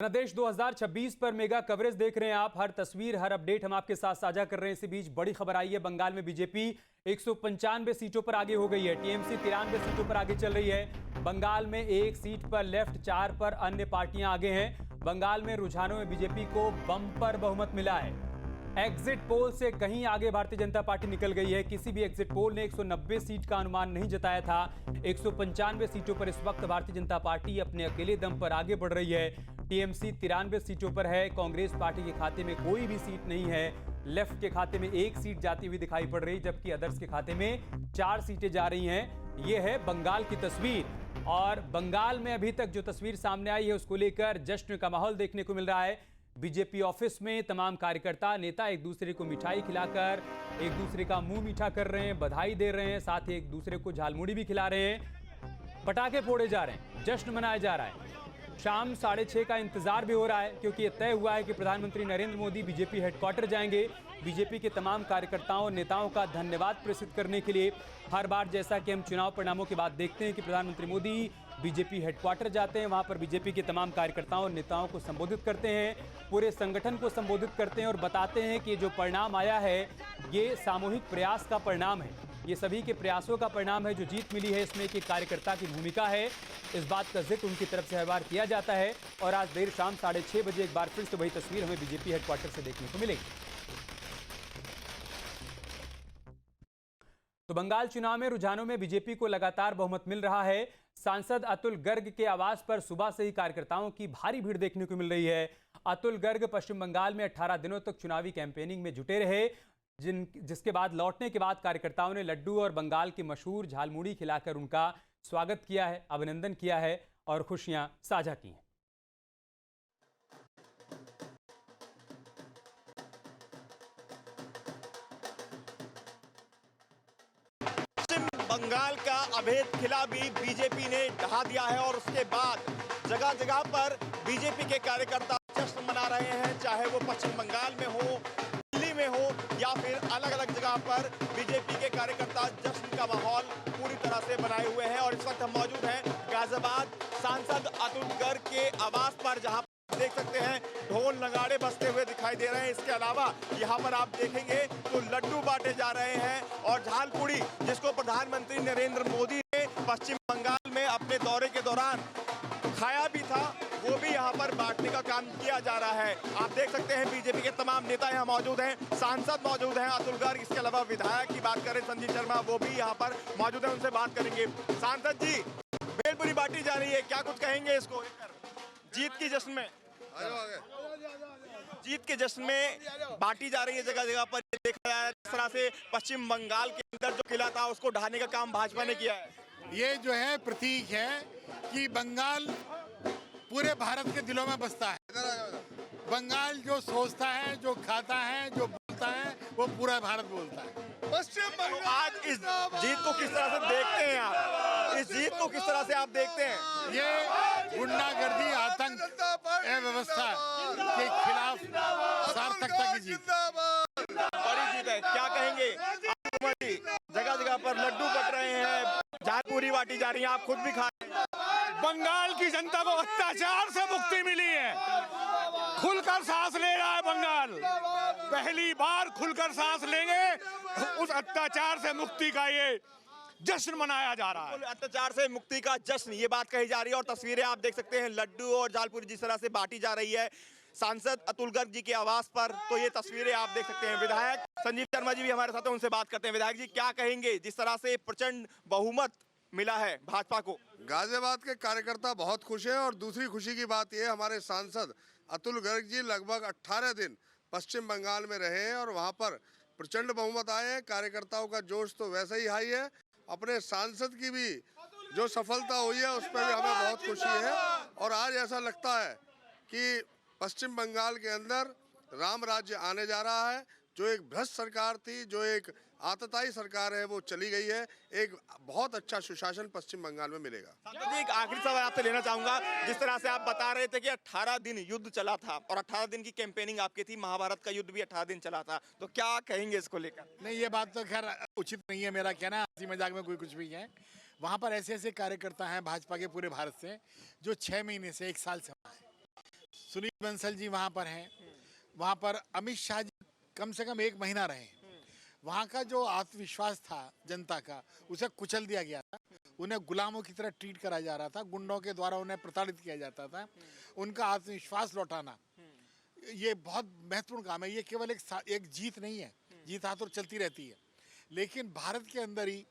जनादेश 2026 पर mega coverage देख रहे हैं आप। हर तस्वीर, हर अपडेट हम आपके साथ साझा कर रहे हैं। इसी बीच बड़ी खबर आई है, बंगाल में बीजेपी 195 सीटों पर आगे हो गई है। टीएमसी 93 सीटों पर आगे चल रही है। बंगाल में एक सीट पर लेफ्ट, 4 पर अन्य पार्टियां आगे हैं। बंगाल में रुझानों में बीजेपी को बम्पर बहुमत मिला है। एग्जिट पोल से कहीं आगे भारतीय जनता पार्टी निकल गई है। किसी भी एग्जिट पोल ने 190 सीट का अनुमान नहीं जताया था। 195 सीटों पर इस वक्त भारतीय जनता पार्टी अपने अकेले दम पर आगे बढ़ रही है। टीएमसी 93 सीटों पर है। कांग्रेस पार्टी के खाते में कोई भी सीट नहीं है। लेफ्ट के खाते में एक सीट जाती हुई दिखाई पड़ रही, जबकि अदर्स के खाते में 4 सीटें जा रही हैं। यह है बंगाल की तस्वीर। और बंगाल में अभी तक जो तस्वीर सामने आई है, उसको लेकर जश्न का माहौल देखने को मिल रहा है। बीजेपी ऑफिस में तमाम कार्यकर्ता, नेता एक दूसरे को मिठाई खिलाकर एक दूसरे का मुंह मीठा कर रहे हैं, बधाई दे रहे हैं, साथ ही एक दूसरे को झालमुड़ी भी खिला रहे हैं। पटाखे फोड़े जा रहे हैं, जश्न मनाया जा रहा है। शाम 6:30 का इंतजार भी हो रहा है, क्योंकि यह तय हुआ है कि प्रधानमंत्री नरेंद्र मोदी बीजेपी हेडक्वार्टर जाएंगे। बीजेपी के तमाम कार्यकर्ताओं, नेताओं का धन्यवाद प्रेषित करने के लिए। हर बार जैसा कि हम चुनाव परिणामों के बाद देखते हैं कि प्रधानमंत्री मोदी बीजेपी हेडक्वार्टर जाते हैं, वहां पर बीजेपी के तमाम कार्यकर्ताओं और नेताओं को संबोधित करते हैं, पूरे संगठन को संबोधित करते हैं और बताते हैं कि जो परिणाम आया है, ये सामूहिक प्रयास का परिणाम है। ये सभी के प्रयासों का परिणाम है। जो जीत मिली है, इसमें एक कार्यकर्ता की भूमिका है। इस बात का जिक्र उनकी तरफ से हर बार किया जाता है। और आज देर शाम 6:30 बजे एक बार फिर से वही तस्वीर हमें बीजेपी हेडक्वार्टर से देखने को मिलेगी। तो बंगाल चुनाव में रुझानों में बीजेपी को लगातार बहुमत मिल रहा है। सांसद अतुल गर्ग के आवास पर सुबह से ही कार्यकर्ताओं की भारी भीड़ देखने को मिल रही है। अतुल गर्ग पश्चिम बंगाल में 18 दिनों तक चुनावी कैंपेनिंग में जुटे रहे, जिसके बाद लौटने के बाद कार्यकर्ताओं ने लड्डू और बंगाल की मशहूर झालमुड़ी खिलाकर उनका स्वागत किया है, अभिनंदन किया है और खुशियां साझा की हैं। बंगाल का अभेद किला भी बीजेपी ने ढहा दिया है और उसके बाद जगह जगह पर बीजेपी के कार्यकर्ता जश्न मना रहे हैं, चाहे वो पश्चिम बंगाल में हो, दिल्ली में हो या फिर अलग अलग जगह पर बीजेपी के कार्यकर्ता जश्न का माहौल पूरी तरह से बनाए हुए हैं। और इस वक्त हम मौजूद हैं गाजियाबाद सांसद अतुल गर्ग के आवास पर, जहां देख सकते हैं ढोल नगाड़े बजते हुए दिखाई दे रहे हैं। इसके अलावा यहाँ पर आप देखेंगे तो लड्डू बांटे जा रहे हैं और झालपुड़ी, जिसको प्रधानमंत्री नरेंद्र मोदी ने पश्चिम बंगाल में अपने दौरे के दौरान खाया भी था, वो भी यहाँ पर बांटने का काम किया जा रहा है। आप देख सकते हैं बीजेपी के तमाम नेता यहाँ मौजूद हैं, सांसद मौजूद हैं अतुल गर्ग। इसके अलावा विधायक की बात करें संजीव शर्मा, वो भी यहाँ पर मौजूद है, उनसे बात करेंगे। सांसद जी, भेलपुरी बांटी जा रही है, क्या कुछ कहेंगे इसको लेकर? जीत की जश्न में, जीत के जश्न में बांटी जा रही है जगह जगह पर। देखा जाए इस तरह से पश्चिम बंगाल के अंदर जो किला था उसको ढाने का काम भाजपा ने किया है। ये जो है प्रतीक है कि बंगाल पूरे भारत के दिलों में बसता है। बंगाल जो सोचता है, जो खाता है, जो बोलता है, वो पूरा भारत बोलता है। पश्चिम बंगाल आज इस जीत को किस तरह से देखते हैं आप? इस जीत को किस तरह से आप देखते हैं? ये गुंडागर्दी, आतंक, अव्यवस्था के खिलाफ सार्थकता की जीत, बड़ी जीत है। क्या कहेंगे? जगह जगह पर लड्डू बट रहे हैं, झालपुरी बांटी जा रही है, आप खुद भी खा रहे हैं। बंगाल की जनता को अत्याचार से मुक्ति मिली है, खुलकर सांस ले रहा है बंगाल। पहली बार खुलकर सांस लेंगे, उस अत्याचार से मुक्ति का ये जश्न मनाया जा रहा है। अत्याचार से मुक्ति का जश्न, ये बात कही जा रही है। और तस्वीरें आप देख सकते हैं लड्डू और झालपुरी जिस तरह से बांटी जा रही है सांसद अतुल गर्ग जी के आवास पर, तो ये तस्वीरें आप देख सकते हैं। विधायक संजीव शर्मा जी भी हमारे साथ हैं, उनसे बात करते हैं। विधायक जी, क्या कहेंगे जिस तरह से प्रचंड बहुमत मिला है भाजपा को? गाजियाबाद के कार्यकर्ता बहुत खुश हैं। और दूसरी खुशी की बात यह है, हमारे सांसद अतुल गर्ग जी लगभग 18 दिन पश्चिम बंगाल में रहे हैं और वहां पर प्रचंड बहुमत आए हैं। कार्यकर्ताओं का जोश तो वैसा ही हाई है। अपने सांसद की भी जो सफलता हुई है उस पर भी हमें बहुत खुशी है। और आज ऐसा लगता है कि पश्चिम बंगाल के अंदर राम राज्य आने जा रहा है। जो एक भ्रष्ट सरकार थी, जो एक आतताई सरकार है, वो चली गई है। एक बहुत अच्छा सुशासन पश्चिम बंगाल में मिलेगा। सांसद जी, एक आखिरी सवाल आपसे लेना चाहूंगा। जिस तरह से आप बता रहे थे कि 18 दिन युद्ध चला था और 18 दिन की कैंपेनिंग आपकी थी, महाभारत का युद्ध भी 18 दिन चला था, तो क्या कहेंगे इसको लेकर? नहीं, ये बात तो खैर उचित नहीं है मेरा कहना, हंसी मजाक में कोई कुछ भी है। वहाँ पर ऐसे ऐसे कार्यकर्ता हैं भाजपा के पूरे भारत से, जो 6 महीने से 1 साल से वहाँ हैं। सुनील बंसल जी वहाँ पर हैं, वहाँ पर अमित शाह जी कम से कम 1 महीना रहे। वहाँ का जो आत्मविश्वास था जनता का, उसे कुचल दिया गया था। उन्हें गुलामों की तरह ट्रीट करा जा रहा था, गुंडों के द्वारा उन्हें प्रताड़ित किया जाता था। उनका आत्मविश्वास लौटाना ये बहुत महत्वपूर्ण काम है। ये केवल एक जीत नहीं है, जीत हाथ और चलती रहती है, लेकिन भारत के अंदर ही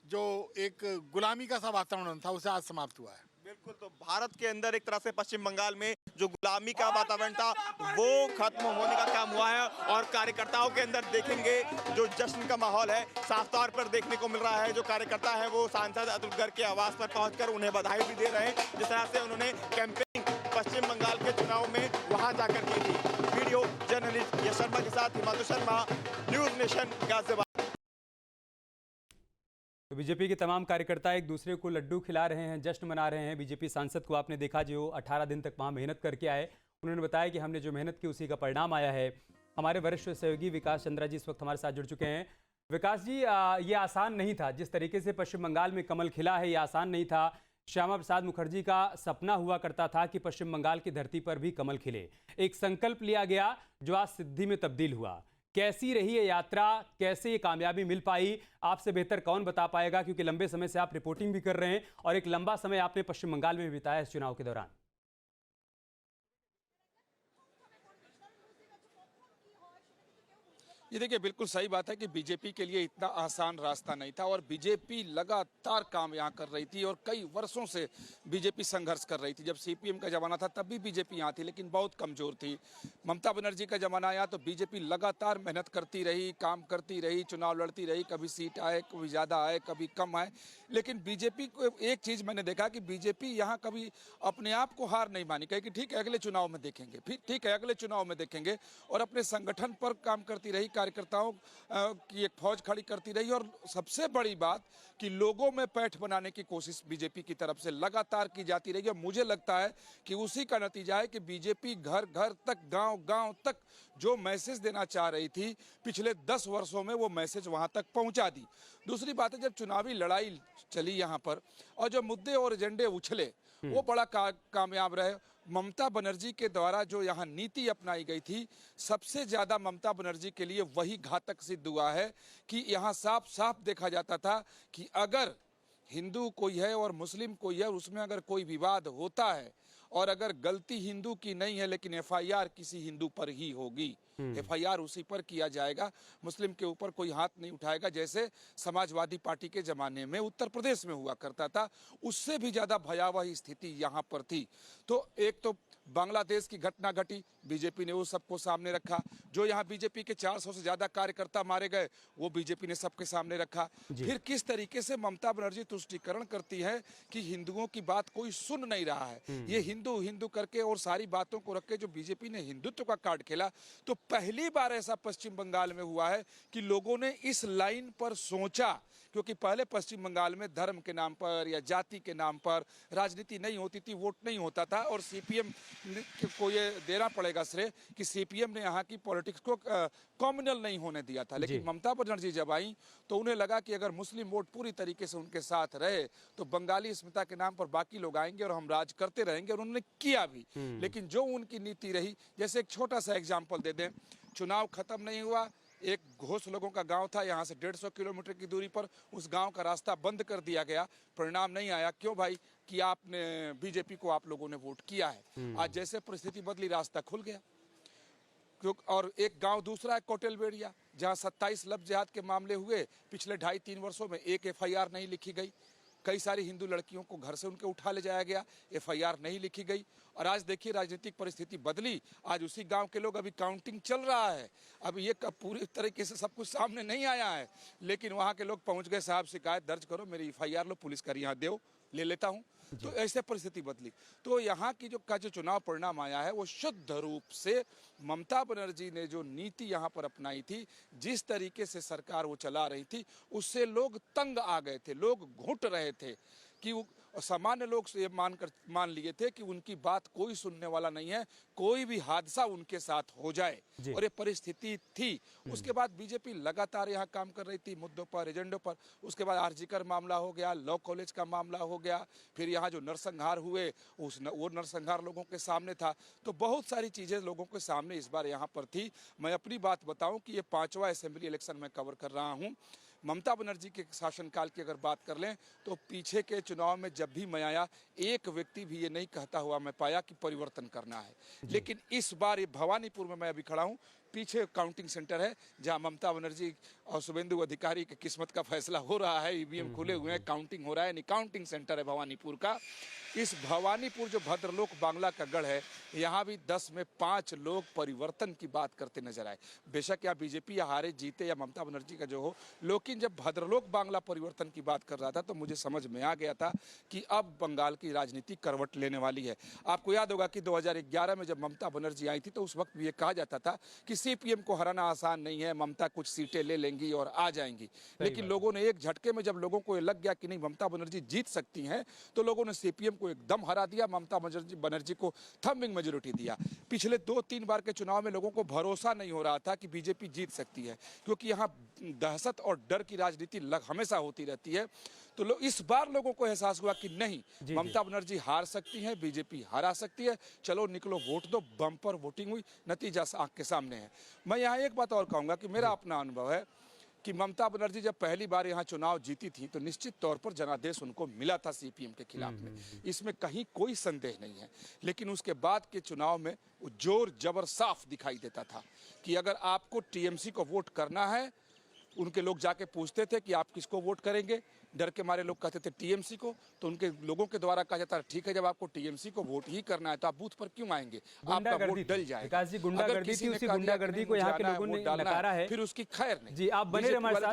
जो एक गुलामी का सा वातावरण था, उसे आज समाप्त हुआ है। बिल्कुल, तो भारत के अंदर एक तरह से पश्चिम बंगाल में जो गुलामी का वातावरण था वो खत्म होने का काम हुआ है और कार्यकर्ताओं के अंदर देखेंगे जो जश्न का माहौल है साफ तौर पर देखने को मिल रहा है। जो कार्यकर्ता है वो सांसद अतुल गर्ग के आवास पर पहुंचकर उन्हें बधाई भी दे रहे हैं, जिस तरह से उन्होंने कैंपेनिंग पश्चिम बंगाल के चुनाव में वहां जाकर की थी। वीडियो जर्नलिस्ट यश शर्मा के साथ हिमांशु शर्मा, न्यूज नेशन, गाजियाबाद। तो बीजेपी के तमाम कार्यकर्ता एक दूसरे को लड्डू खिला रहे हैं, जश्न मना रहे हैं। बीजेपी सांसद को आपने देखा जो 18 दिन तक वहां मेहनत करके आए, उन्होंने बताया कि हमने जो मेहनत की उसी का परिणाम आया है। हमारे वरिष्ठ सहयोगी विकास चंद्रा जी इस वक्त हमारे साथ जुड़ चुके हैं। विकास जी, ये आसान नहीं था, जिस तरीके से पश्चिम बंगाल में कमल खिला है, ये आसान नहीं था। श्यामा प्रसाद मुखर्जी का सपना हुआ करता था कि पश्चिम बंगाल की धरती पर भी कमल खिले। एक संकल्प लिया गया जो आज सिद्धि में तब्दील हुआ। कैसी रही ये यात्रा, कैसे ये कामयाबी मिल पाई, आपसे बेहतर कौन बता पाएगा, क्योंकि लंबे समय से आप रिपोर्टिंग भी कर रहे हैं और एक लंबा समय आपने पश्चिम बंगाल में बिताया इस चुनाव के दौरान। ये देखिए, बिल्कुल सही बात है कि बीजेपी के लिए इतना आसान रास्ता नहीं था और बीजेपी लगातार काम यहाँ कर रही थी और कई वर्षों से बीजेपी संघर्ष कर रही थी। जब सीपीएम का जमाना था तब भी बीजेपी यहाँ थी, लेकिन बहुत कमजोर थी। ममता बनर्जी का जमाना आया तो बीजेपी लगातार मेहनत करती रही, काम करती रही, चुनाव लड़ती रही, कभी सीट आए, कभी ज़्यादा आए, कभी कम आए। लेकिन बीजेपी को एक चीज़ मैंने देखा कि बीजेपी यहाँ कभी अपने आप को हार नहीं मानी, कही कि ठीक है अगले चुनाव में देखेंगे, फिर ठीक है अगले चुनाव में देखेंगे, और अपने संगठन पर काम करती रही, कार्यकर्ताओं की एक फौज खड़ी करती रही। और सबसे बड़ी बात कि लोगों में पैठ बनाने की कोशिश बीजेपी की तरफ से लगातार की जाती रही। और मुझे लगता है कि उसी का नतीजा है कि बीजेपी घर घर तक, गांव गांव तक जो मैसेज देना चाह रही थी पिछले 10 वर्षों में वो मैसेज वहां तक पहुंचा दी। दूसरी बात है, जब चुनावी लड़ाई चली यहाँ पर और जो मुद्दे और एजेंडे उछले वो बड़ा कामयाब रहे। ममता बनर्जी के द्वारा जो यहाँ नीति अपनाई गई थी, सबसे ज्यादा ममता बनर्जी के लिए वही घातक सिद्ध हुआ है कि यहाँ साफ साफ देखा जाता था कि अगर हिंदू कोई है और मुस्लिम कोई है, उसमें अगर कोई विवाद होता है और अगर गलती हिंदू की नहीं है लेकिन एफआईआर किसी हिंदू पर ही होगी, एफआईआर उसी पर किया जाएगा, मुस्लिम के ऊपर कोई हाथ नहीं उठाएगा, जैसे समाजवादी पार्टी के जमाने में उत्तर प्रदेश में हुआ करता था। उससे भी ज्यादा भयावह स्थिति यहाँ पर थी। तो एक तो बांग्लादेश की घटना घटी, बीजेपी ने वो सबको सामने रखा। जो यहाँ बीजेपी के 400 से ज्यादा कार्यकर्ता मारे गए वो बीजेपी ने सबके सामने रखा। फिर किस तरीके से ममता बनर्जी तुष्टीकरण करती है कि हिंदुओं की बात कोई सुन नहीं रहा है, ये हिंदू हिंदू करके और सारी बातों को रख के जो बीजेपी ने हिंदुत्व का कार्ड खेला। तो पहली बार ऐसा पश्चिम बंगाल में हुआ है कि लोगों ने इस लाइन पर सोचा, क्योंकि पहले पश्चिम बंगाल में धर्म के नाम पर या जाति के नाम पर राजनीति नहीं होती थी, वोट नहीं होता था। और सीपीएम को ये देना पड़ेगा श्रेय कि सीपीएम ने यहाँ की पॉलिटिक्स को कॉम्युनल नहीं होने दिया था। लेकिन ममता बनर्जी जब आई तो उन्हें लगा कि अगर मुस्लिम वोट पूरी तरीके से उनके साथ रहे तो बंगाली अस्मिता के नाम पर बाकी लोग आएंगे और हम राज करते रहेंगे, और उन्होंने किया भी। लेकिन जो उनकी नीति रही, जैसे एक छोटा सा एग्जाम्पल दे दें, चुनाव खत्म नहीं हुआ, एक घोष लोगों का गांव था यहाँ से 150 किलोमीटर की दूरी पर, उस गांव का रास्ता बंद कर दिया गया, परिणाम नहीं आया। क्यों भाई? कि आपने बीजेपी को आप लोगों ने वोट किया है। आज जैसे परिस्थिति बदली रास्ता खुल गया। और एक गांव दूसरा है कोटेलबेड़िया, जहां 27 लव जिहाद के मामले हुए, पिछले 2.5-3 वर्षों में एक एफआईआर नहीं लिखी गई। कई सारी हिंदू लड़कियों को घर से उनके उठा ले जाया गया, एफआईआर नहीं लिखी गई। और आज देखिए राजनीतिक परिस्थिति बदली, आज उसी गांव के लोग, अभी काउंटिंग चल रहा है, अभी ये पूरी तरीके से सब कुछ सामने नहीं आया है, लेकिन वहां के लोग पहुंच गए, साहब शिकायत दर्ज करो, मेरी एफआईआर लो, पुलिस कर यहाँ दो, ले लेता हूं। तो ऐसे परिस्थिति बदली। तो यहाँ की जो चुनाव परिणाम आया है वो शुद्ध रूप से ममता बनर्जी ने जो नीति यहाँ पर अपनाई थी, जिस तरीके से सरकार वो चला रही थी, उससे लोग तंग आ गए थे, लोग घुट रहे थे कि वो सामान्य लोग ये मान लिए थे कि उनकी बात कोई सुनने वाला नहीं है, कोई भी हादसा उनके साथ हो जाए, और ये परिस्थिति थी। उसके बाद बीजेपी लगातार यहाँ काम कर रही थी मुद्दों पर, एजेंडों पर। उसके बाद आरजीकर मामला हो गया, लॉ कॉलेज का मामला हो गया, फिर यहाँ जो नरसंहार हुए वो नरसंहार लोगों के सामने था। तो बहुत सारी चीजें लोगों के सामने इस बार यहाँ पर थी। मैं अपनी बात बताऊं कि ये 5वां असेंबली इलेक्शन में कवर कर रहा हूँ। ममता बनर्जी के शासनकाल की अगर बात कर लें तो पीछे के चुनाव में जब भी मैं आया, एक व्यक्ति भी ये नहीं कहता हुआ मैं पाया कि परिवर्तन करना है। लेकिन इस बार ये भवानीपुर में मैं अभी खड़ा हूँ, पीछे काउंटिंग सेंटर है जहां ममता बनर्जी और शुभेंदु अधिकारी की किस्मत का फैसला हो रहा है। ईवीएम खुले हुए हैं, काउंटिंग हो रहा है, काउंटिंग सेंटर है भवानीपुर का। इस भवानीपुर जो भद्रलोक बांग्ला का गढ़ है, यहाँ भी 10 में 5 लोग परिवर्तन की बात करते नजर आए। बेशक या बीजेपी या हारे जीते या ममता बनर्जी का जो हो, लेकिन जब भद्रलोक बांग्ला परिवर्तन की बात कर रहा था तो मुझे समझ में आ गया था कि अब बंगाल की राजनीति करवट लेने वाली है। आपको याद होगा कि 2011 में जब ममता बनर्जी आई थी तो उस वक्त भी ये कहा जाता था कि सीपीएम को हराना आसान नहीं है, ममता कुछ सीटें ले लेंगी और आ जाएंगी। लेकिन लोगों ने एक झटके में, जब लोगों को ये लग गया कि नहीं ममता बनर्जी जीत सकती हैं, तो लोगों ने सीपीएम को एकदम हरा दिया, ममता बनर्जी को थम्बिंग मेजोरिटी दिया। पिछले 2-3 बार के चुनाव में लोगों को भरोसा नहीं हो रहा था कि बीजेपी जीत सकती है, क्योंकि यहाँ दहशत और डर की राजनीति हमेशा होती रहती है। तो इस बार लोगों को एहसास हुआ कि नहीं, ममता बनर्जी हार सकती है, बीजेपी हरा सकती है। चलो निकलो वोट दो। बम्पर वोटिंग हुई, नतीजा आंख के सामने है। मैं यहाँ एक बात और कहूंगा कि मेरा अपना अनुभव है कि ममता बनर्जी जब पहली बार यहाँ चुनाव जीती थी तो निश्चित तौर पर जनादेश उनको मिला था सीपीएम के खिलाफ में, इसमें कहीं कोई संदेह नहीं है। लेकिन उसके बाद के चुनाव में जोर जबर साफ दिखाई देता था कि अगर आपको टीएमसी को वोट करना है, उनके लोग जाके पूछते थे कि आप किसको वोट करेंगे, डर के मारे लोग कहते थे टीएमसी को, तो उनके लोगों के द्वारा कहा जाता है ठीक है, जब आपको टीएमसी को वोट ही करना है तो आप बूथ पर क्यों आएंगे, आपका वोट डल जाएगा। विकास जी, गुंडागर्दी थी, उसी गुंडागर्दी को यहाँ के लोगों ने नकारा है। फिर उसकी खैर नहीं। जी, आप बने रहे हमारे साथ।